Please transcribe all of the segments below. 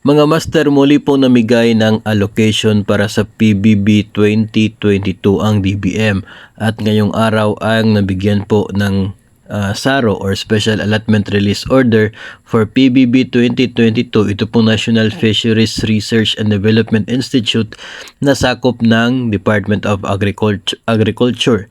Mga master, muli pong namigay ng allocation para sa PBB 2022 ang DBM at ngayong araw ang nabigyan po ng SARO or Special Allotment Release Order for PBB 2022. Ito pong National Fisheries Research and Development Institute na sakop ng Department of Agriculture.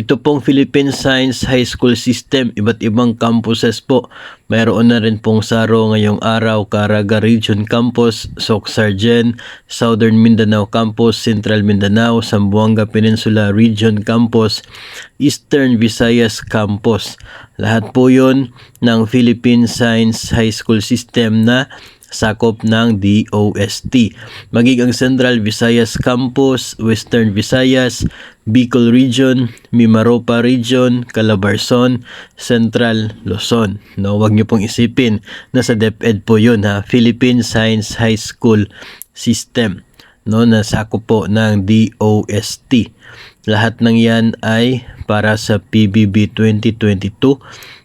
Ito pong Philippine Science High School System, iba't ibang campuses po. Mayroon na rin pong SARO ngayong araw, Caraga Region Campus, Soc-Sargen, Southern Mindanao Campus, Central Mindanao, Zamboanga Peninsula Region Campus, Eastern Visayas Campus. Lahat po yun ng Philippine Science High School System na sakop ng DOST. Maging ang Central Visayas Campus, Western Visayas, Bicol Region, Mimaropa Region, Calabarzon, Central Luzon. No, wag niyo pong isipin na sa DepEd po 'yun ha. Philippine Science High School System, no, na sakop po ng DOST. Lahat ng 'yan ay para sa PBB 2022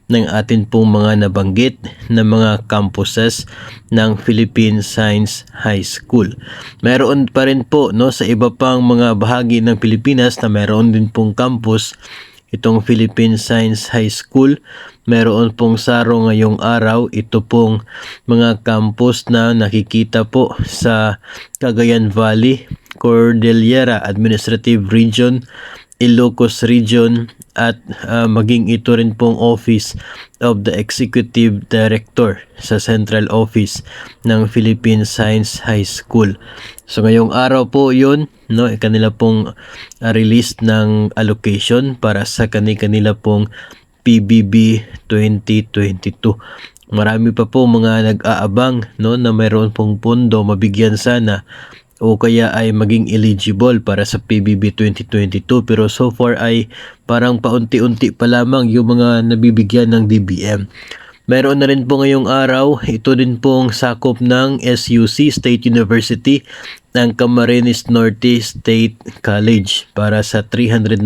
ng atin pong mga nabanggit na mga campuses ng Philippine Science High School. Meron pa rin po sa iba pang mga bahagi ng Pilipinas na meron din pong campus itong Philippine Science High School. Meron pong SARO ngayong araw. Ito pong mga campus na nakikita po sa Cagayan Valley, Cordillera Administrative Region, Ilocos Region at maging ito rin pong Office of the Executive Director sa Central Office ng Philippine Science High School. So ngayong araw po yun, kanila pong release ng allocation para sa kanila pong PBB 2022. Marami pa po mga nag-aabang na mayroon pong pondo mabigyan sana o kaya ay maging eligible para sa PBB 2022, pero so far ay parang paunti-unti pa lamang yung mga nabibigyan ng DBM. Meron na rin po ngayong araw, ito din pong sakop ng SUC, State University, ng Camarines Norte State College para sa 393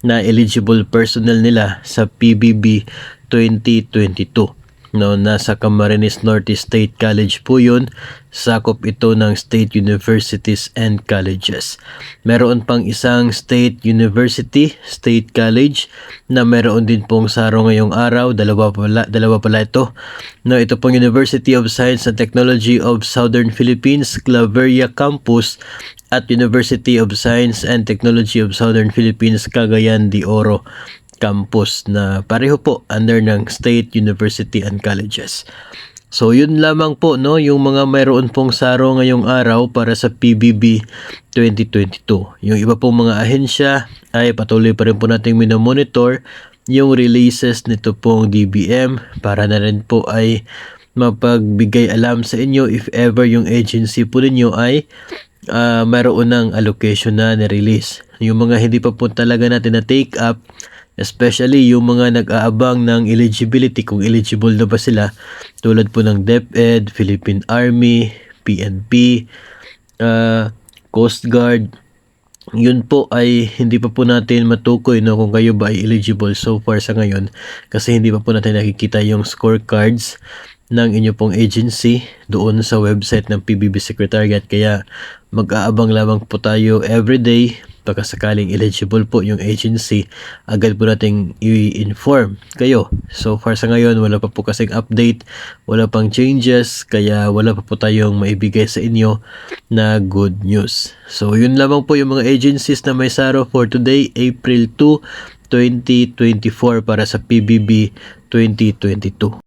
na eligible personnel nila sa PBB 2022. Nasa Camarines Norte State College po yun. Sakop ito ng state universities and colleges. Meron pang isang state university, state college, na meron din pong SARO ngayong araw. Dalawa pala ito. Ito pong University of Science and Technology of Southern Philippines, Claveria Campus, at University of Science and Technology of Southern Philippines, Cagayan de Oro Campus, na pareho po under ng State University and Colleges. So yun lamang po yung mga mayroon pong SARO ngayong araw para sa PBB 2022. Yung iba pong mga ahensya ay patuloy pa rin po nating minomonitor yung releases nito pong DBM para na rin po ay mapagbigay alam sa inyo if ever yung agency po ninyo ay mayroon ng allocation na na-release. Yung mga hindi pa po talaga natin na take up, especially yung mga nag-aabang ng eligibility, kung eligible na ba sila, tulad po ng DepEd, Philippine Army, PNP, Coast Guard, yun po ay hindi pa po natin matukoy kung kayo ba ay eligible so far sa ngayon, kasi hindi pa po natin nakikita yung scorecards ng inyo pong agency doon sa website ng PBB Secretariat. Kaya mag-aabang lamang po tayo everyday. Baka sakaling eligible po yung agency, agad po nating i-inform kayo. So far sa ngayon, wala pa po kasing update, wala pang changes, kaya wala pa po tayong maibigay sa inyo na good news. So yun lamang po yung mga agencies na may SARO for today, April 2, 2024 para sa PBB 2022.